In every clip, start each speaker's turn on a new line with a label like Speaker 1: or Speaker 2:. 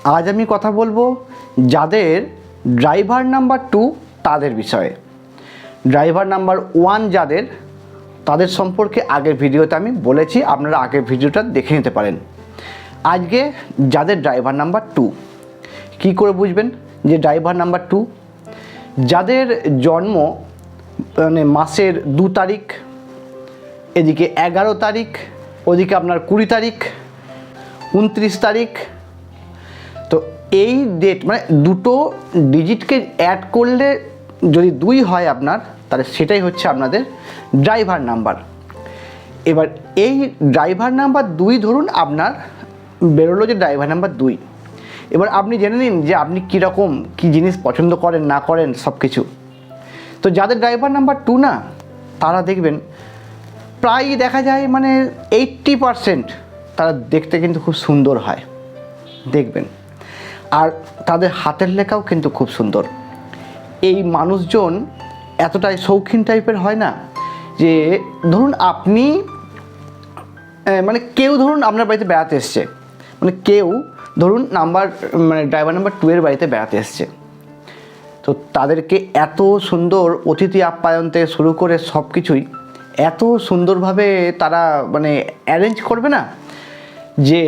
Speaker 1: আজ আমি কথা বলবো যাদের ড্রাইভার নাম্বার 2 তাদের বিষয়ে। ড্রাইভার নাম্বার 1 যাদের, তাদের সম্পর্কে আগের ভিডিওতে আমি বলেছি, আপনারা আগের ভিডিওটা দেখে নিতে পারেন। আজকে যাদের ড্রাইভার নাম্বার 2, কী করে বুঝবেন যে ড্রাইভার নাম্বার 2? যাদের জন্ম মানে মাসের 2 তারিখ, এদিকে 11 তারিখ, ওদিকে আপনার 20 তারিখ, 29 তারিখ, তো এই ডেট মানে দুটো ডিজিটকে অ্যাড করলে যদি 2 হয় আপনার, তাহলে সেটাই হচ্ছে আপনাদের ড্রাইভার নাম্বার। এবার এই ড্রাইভার নাম্বার 2 ধরুন আপনার বেরোলো যে ড্রাইভার নাম্বার 2, এবার আপনি জেনে নিন যে আপনি কীরকম কী জিনিস পছন্দ করেন না করেন সব কিছু। তো যাদের ড্রাইভার নাম্বার 2 না, তারা দেখবেন প্রায় দেখা যায় মানে 80% তারা দেখতে কিন্তু খুব সুন্দর হয়, দেখবেন। আর তাদের হাতের লেখাও কিন্তু খুব সুন্দর। এই মানুষজন এতটাই শৌখিন টাইপের হয় না যে ধরুন আপনি মানে কেউ ধরুন আপনার বাড়িতে বেড়াতে এসছে, মানে কেউ ধরুন ড্রাইভার নাম্বার 2 এর বাড়িতে বেড়াতে এসছে, তো তাদেরকে এত সুন্দর অতিথি আপ্যায়ন থেকে শুরু করে সব কিছুই এত সুন্দরভাবে তারা মানে অ্যারেঞ্জ করবে না যে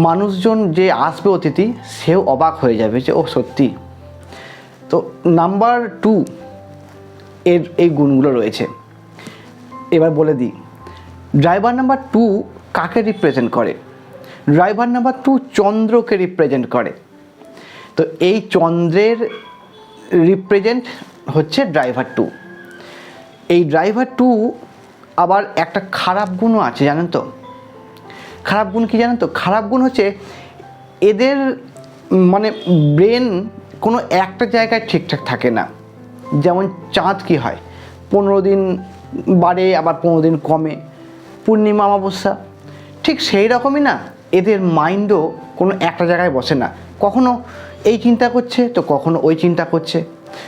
Speaker 1: মানুষজন যে আসবে অতিথি সেও অবাক হয়ে যাবে যে ও সত্যি। তো নাম্বার 2 এর এই গুণগুলো রয়েছে। এবার বলে দিই ড্রাইভার নাম্বার 2 কাকে রিপ্রেজেন্ট করে। ড্রাইভার নাম্বার 2 চন্দ্রকে রিপ্রেজেন্ট করে। তো এই চন্দ্রের রিপ্রেজেন্ট হচ্ছে ড্রাইভার 2। এই ড্রাইভার 2 আবার একটা খারাপ গুণও আছে, জানেন তো? খারাপ গুণ কি জানেন তো? খারাপ গুণ হচ্ছে এদের মানে ব্রেন কোনো একটা জায়গায় ঠিকঠাক থাকে না। যেমন চাঁদ কি হয়, 15 দিন বাড়ে আবার 15 দিন কমে, পূর্ণিমা অমাবস্যা, ঠিক সেই রকমই না এদের মাইন্ডও কোনো একটা জায়গায় বসে না। কখনো এই চিন্তা করছে তো কখনো ওই চিন্তা করছে,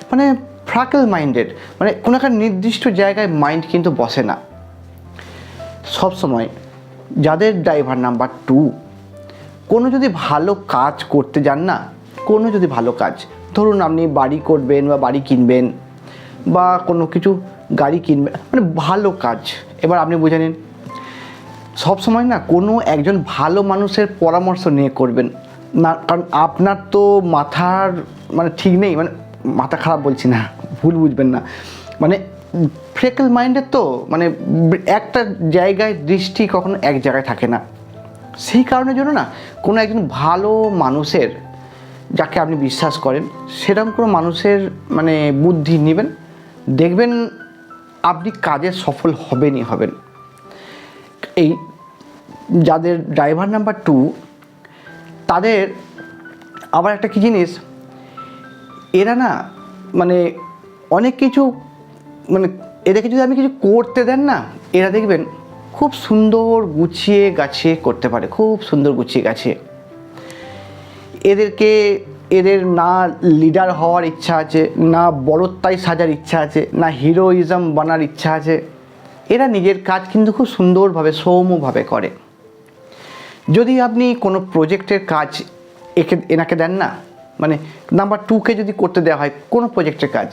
Speaker 1: মানে ফ্রাকেল মাইন্ডেড, মানে কোনো একটা নির্দিষ্ট জায়গায় মাইন্ড কিন্তু বসে না সব সময়। যাদের ড্রাইভার নাম্বার 2 কোনো যদি ভালো কাজ করতে যান না, কোনো যদি ভালো কাজ, ধরুন আপনি বাড়ি করবেন বা বাড়ি কিনবেন বা কোনো কিছু গাড়ি কিনবেন, মানে ভালো কাজ, এবার আপনি বুঝে নিন সবসময় না কোনো একজন ভালো মানুষের পরামর্শ নিয়ে করবেন না, কারণ আপনার তো মাথার মানে ঠিক নেই, মানে মাথা খারাপ বলছি না, ভুল বুঝবেন না, মানে ফ্রেকেল মাইন্ডের তো মানে একটা জায়গায় দৃষ্টি কখনো এক জায়গায় থাকে না। সেই কারণের জন্য না কোনো একজন ভালো মানুষের, যাকে আপনি বিশ্বাস করেন সেরকম কোনো মানুষের মানে বুদ্ধি নেবেন, দেখবেন আপনি কাজে সফল হবেনই হবেন। এই যাদের ড্রাইভার নাম্বার 2 তাদের আবার একটা কী জিনিস, এরা না মানে অনেক কিছু মানে এদেরকে যদি আপনি কিছু করতে দেন না, এরা দেখবেন খুব সুন্দর গুছিয়ে গাছিয়ে করতে পারে, খুব সুন্দর গুছিয়ে গাছিয়ে। এদের না লিডার হওয়ার ইচ্ছা আছে, না বড়ত্বায় সাজার ইচ্ছা আছে, না হিরোইজম বানার ইচ্ছা আছে। এরা নিজের কাজ কিন্তু খুব সুন্দরভাবে সৌম্যভাবে করে। যদি আপনি কোনো প্রজেক্টের কাজ এনাকে দেন না, মানে নাম্বার 2কে যদি করতে দেওয়া হয় কোনো প্রজেক্টের কাজ,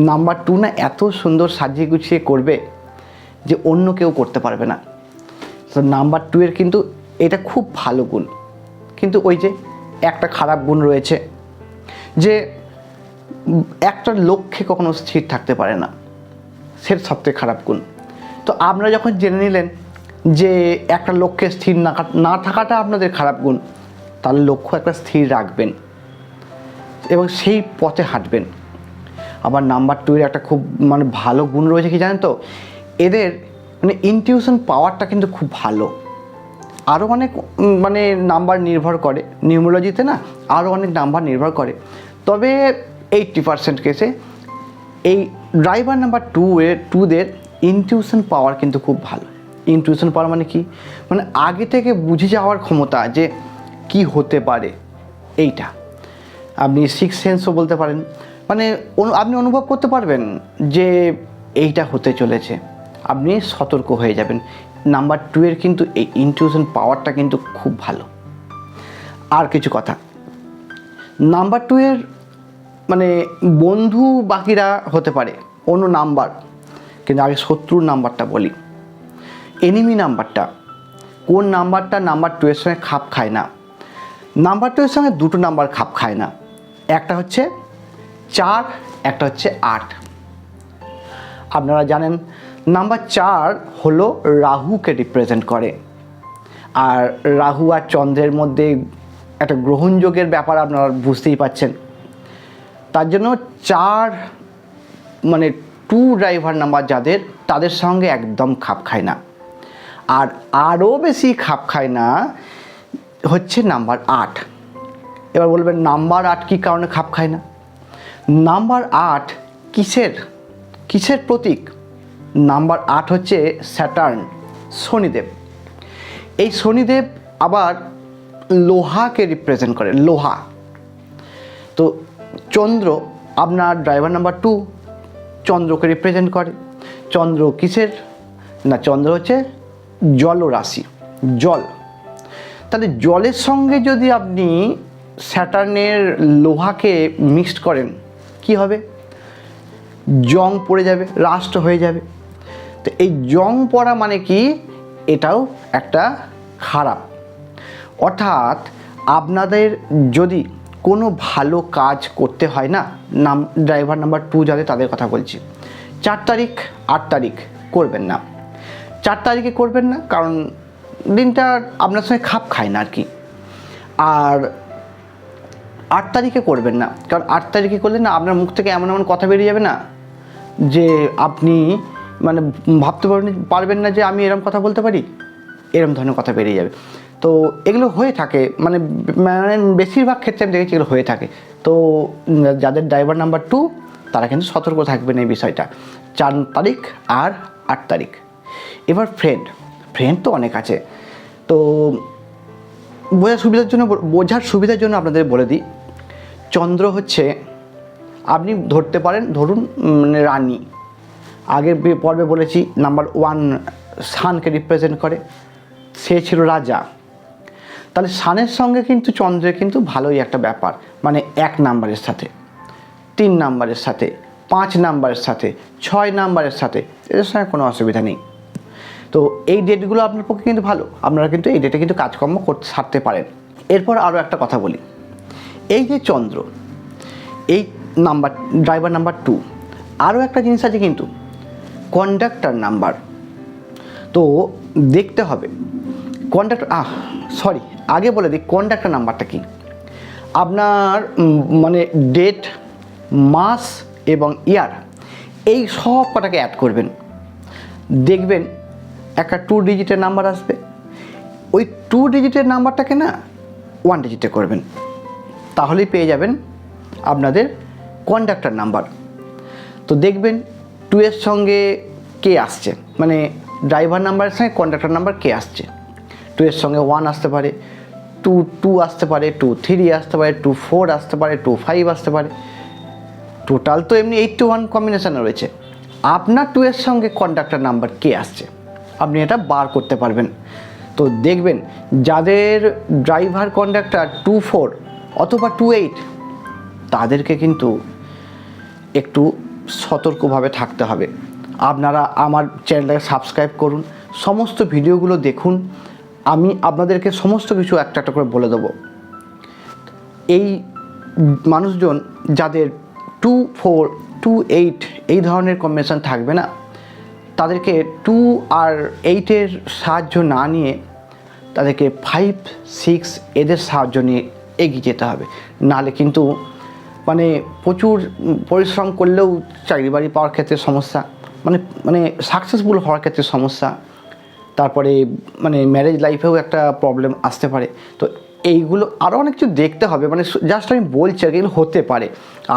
Speaker 1: নাম্বার 2 না এত সুন্দর সাজিয়ে গুছিয়ে করবে যে অন্য কেউ করতে পারবে না। তো নাম্বার 2 এর কিন্তু এটা খুব ভালো গুণ। কিন্তু ওই যে একটা খারাপ গুণ রয়েছে যে একটা লক্ষ্যে কখনো স্থির থাকতে পারে না, সেটা সবথেকে খারাপ গুণ। তো আপনারা যখন জেনে নিলেন যে একটা লক্ষ্যে স্থির না থাকাটা আপনাদের খারাপ গুণ, তাহলে লক্ষ্য একটা স্থির রাখবেন এবং সেই পথে হাঁটবেন। আবার নাম্বার 2 এর একটা খুব মানে ভালো গুণ রয়েছে কি জানেন তো? এদের মানে ইনটিউশন পাওয়ারটা কিন্তু খুব ভালো। আরও অনেক মানে নাম্বার নির্ভর করে, নিউমোলজিতে না আরও অনেক নাম্বার নির্ভর করে, তবে 80% কেসে এই ড্রাইভার নাম্বার 2দের ইনটিউশন পাওয়ার কিন্তু খুব ভালো। ইনটিউশন পাওয়ার মানে কি, মানে আগে থেকে বুঝে যাওয়ার ক্ষমতা যে কি হতে পারে, এইটা আপনি সিক্স সেন্সও বলতে পারেন, মানে আপনি অনুভব করতে পারবেন যে এইটা হতে চলেছে, আপনি সতর্ক হয়ে যাবেন। নাম্বার 2 এর কিন্তু এই ইনটিউশন পাওয়ারটা কিন্তু খুব ভালো। আর কিছু কথা, নাম্বার 2 এর মানে বন্ধু বাকিরা হতে পারে অন্য নাম্বার, কিন্তু আগে শত্রুর নাম্বারটা বলি। এনিমি নাম্বারটা, কোন নাম্বারটা নাম্বার 2 এর সঙ্গে খাপ খায় না? নাম্বার 2 এর সঙ্গে দুটো নাম্বার খাপ খায় না, একটা হচ্ছে 4, একটা হচ্ছে 8। আপনারা জানেন নাম্বার 4 হলো রাহুকে রিপ্রেজেন্ট করে, আর রাহু আর চন্দ্রের মধ্যে একটা গ্রহণযোগের ব্যাপার আপনারা বুঝতেই পাচ্ছেন। তার জন্য 4 মানে 2 ড্রাইভার নাম্বার যাদের, তাদের সঙ্গে একদম খাপ খায় না। আর আরও বেশি খাপ খায় না হচ্ছে নাম্বার 8। এবার বলবেন নাম্বার 8 কী কারণে খাপ খায় না? নাম্বার 8 কিসের প্রতীক? নাম্বার 8 হচ্ছে স্যাটার্ন, শনিদেব। এই শনিদেব আবার লোহাকে রিপ্রেজেন্ট করে, লোহা। তো চন্দ্র আপনার ড্রাইভার নাম্বার 2 চন্দ্রকে রিপ্রেজেন্ট করে। চন্দ্র কিসের? না, চন্দ্র হচ্ছে জলরাশি, জল। তাহলে জলের সঙ্গে যদি আপনি স্যাটার্নের লোহাকে মিক্সড করেন, কি হবে? জং পড়ে যাবে, রাস্ট হয়ে যাবে। তো এই জং পড়া মানে কি? এটাও একটা খারাপ। অর্থাৎ আপনাদের যদি কোনো ভালো কাজ করতে হয় না, ড্রাইভার নাম্বার 2 যাদের, তাদের কথা বলছি, 4 তারিখ 8 তারিখ করবেন না। 4 তারিখে করবেন না কারণ দিনটা আপনার সঙ্গে খাপ খায় না আর কি। আর 8 তারিখে করবেন না, কারণ 8 তারিখে করলে না আপনার মুখ থেকে এমন এমন কথা বেরিয়ে যাবে না যে আপনি মানে ভাবতে পারবেন না যে আমি এরকম কথা বলতে পারি, এরকম ধরনের কথা বেরিয়ে যাবে। তো এগুলো হয়ে থাকে, মানে বেশিরভাগ ক্ষেত্রে আমি দেখেছি এগুলো হয়ে থাকে। তো যাদের ড্রাইভার নাম্বার 2 তারা কিন্তু সতর্ক থাকবেন এই বিষয়টা। 4 তারিখ আর 8 তারিখ। এবার ফ্রেন্ড তো অনেক আছে, তো বোঝার সুবিধার জন্য আপনাদের বলে দিই, চন্দ্র হচ্ছে, আপনি ধরতে পারেন, ধরুন মানে রানী। আগের পর্বে বলেছি নাম্বার 1 সানকে রিপ্রেজেন্ট করে, সে ছিল রাজা। তাহলে সানের সঙ্গে কিন্তু চন্দ্রের কিন্তু ভালোই একটা ব্যাপার, মানে 1 নাম্বারের সাথে, 3 নাম্বারের সাথে, 5 নাম্বারের সাথে, 6 নাম্বারের সাথে, এদের সঙ্গে কোনো অসুবিধা নেই। তো এই ডেটগুলো আপনার পক্ষে কিন্তু ভালো, আপনারা কিন্তু এই ডেটে কিন্তু কাজকর্ম সারতে পারেন। এরপর আরও একটা কথা বলি, এই যে চন্দ্র, এই নাম্বার ড্রাইভার নাম্বার 2, আরও একটা জিনিস আছে কিন্তু, কন্ডাক্টর নাম্বার। তো দেখতে হবে আগে বলে দিই কন্ডাক্টর নাম্বারটা কি। আপনার মানে ডেট, মাস এবং ইয়ার, এই সব কটাকে অ্যাড করবেন, দেখবেন একটা 2 ডিজিটের নাম্বার আসবে। ওই 2 ডিজিটের নাম্বারটাকে না 1 ডিজিটে করবেন, তাহলেই পেয়ে যাবেন আপনাদের কন্ডাক্টর নাম্বার। তো দেখবেন 2 এর সঙ্গে কে আসছে, মানে ড্রাইভার নাম্বারের সঙ্গে কন্ডাক্টর নাম্বার কে আসছে। 2 এর সঙ্গে 1 আসতে পারে, 2 আসতে পারে, 2 3 আসতে পারে, 2 4 আসতে পারে, 2 5 আসতে পারে। টোটাল তো এমনি 8 to 1 কম্বিনেশান রয়েছে। আপনার 2 এর সঙ্গে কন্ডাক্টর নাম্বার কে আসছে আপনি এটা বার করতে পারবেন। তো দেখবেন যাদের ড্রাইভার কন্ডাক্টর 2 4 অথবা 2 8, তাদেরকে কিন্তু একটু সতর্কভাবে থাকতে হবে। আপনারা আমার চ্যানেলটাকে সাবস্ক্রাইব করুন, সমস্ত ভিডিওগুলো দেখুন, আমি আপনাদেরকে সমস্ত কিছু একটা একটা করে বলে দেবো। এই মানুষজন যাদের 2 4 2 8 এই ধরনের কম্বিনেশন থাকবে না, তাদেরকে 2 আর 8-এর সাহায্য না নিয়ে তাদেরকে 5 6 এদের সাহায্য নিয়ে এগিয়ে যেতে হবে। নাহলে কিন্তু মানে প্রচুর পরিশ্রম করলেও চাকরি বাড়ি পাওয়ার ক্ষেত্রে সমস্যা, মানে সাকসেসফুল হওয়ার ক্ষেত্রে সমস্যা, তারপরে মানে ম্যারেজ লাইফেও একটা প্রবলেম আসতে পারে। তো এইগুলো আরও অনেক কিছু দেখতে হবে, মানে জাস্ট আমি বলছি আর কি, এগুলো হতে পারে,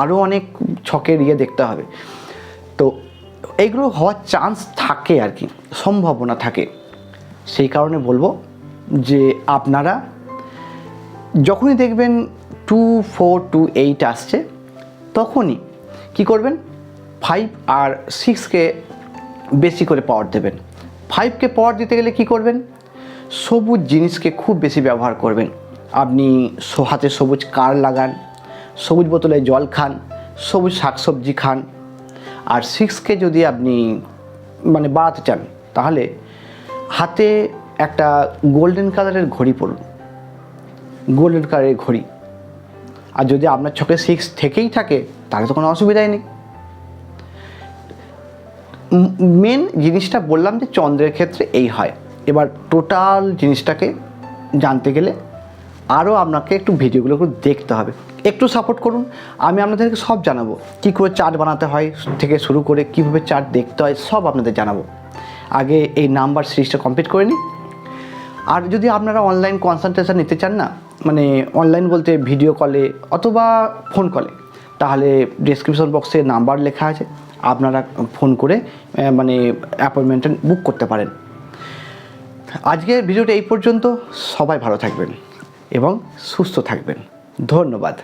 Speaker 1: আরও অনেক ছকের দেখতে হবে। তো এইগুলো হওয়ার চান্স থাকে আর কি, সম্ভাবনা থাকে। সেই কারণে বলবো যে আপনারা যখনই দেখবেন 2 4 2 8 আসছে, তখনই কি করবেন, 5 আর 6কে বেশি করে পাওয়ার দেবেন। 5কে পাওয়ার দিতে গেলে কি করবেন, সবুজ জিনিসকে খুব বেশি ব্যবহার করবেন। আপনি হাতে সবুজ কার্ড লাগান, সবুজ বোতলে জল খান, সবুজ শাকসবজি খান। আর 6কে যদি আপনি মানে বাড়াতে চান তাহলে হাতে একটা গোল্ডেন কালারের ঘড়ি পরুন, গোল্ডেন কালারের ঘড়ি। আর যদি আপনার চোখে 6 থেকেই থাকে তাহলে তো কোনো অসুবিধাই নেই। মেন জিনিসটা বললাম যে চন্দ্রের ক্ষেত্রে এই হয়। এবার টোটাল জিনিসটাকে জানতে গেলে আরও আপনাকে একটু ভিডিওগুলো দেখতে হবে, একটু সাপোর্ট করুন। আমি আপনাদেরকে সব জানাবো, কী করে চার্ট বানাতে হয় থেকে শুরু করে কীভাবে চার্ট দেখতে হয় সব আপনাদের জানাবো। আগে এই নাম্বার সিরিজটা কমপ্লিট করে নিই। আর যদি আপনারা অনলাইন কনসালটেশন নিতে চান না, মানে অনলাইন বলতে ভিডিও কলে অথবা ফোন কলে, তাহলে ডেসক্রিপশন বক্সে নাম্বার লেখা আছে, আপনারা ফোন করে মানে অ্যাপয়েন্টমেন্ট বুক করতে পারেন। আজকের ভিডিওটা এই পর্যন্ত। সবাই ভালো থাকবেন এবং সুস্থ থাকবেন। ধন্যবাদ।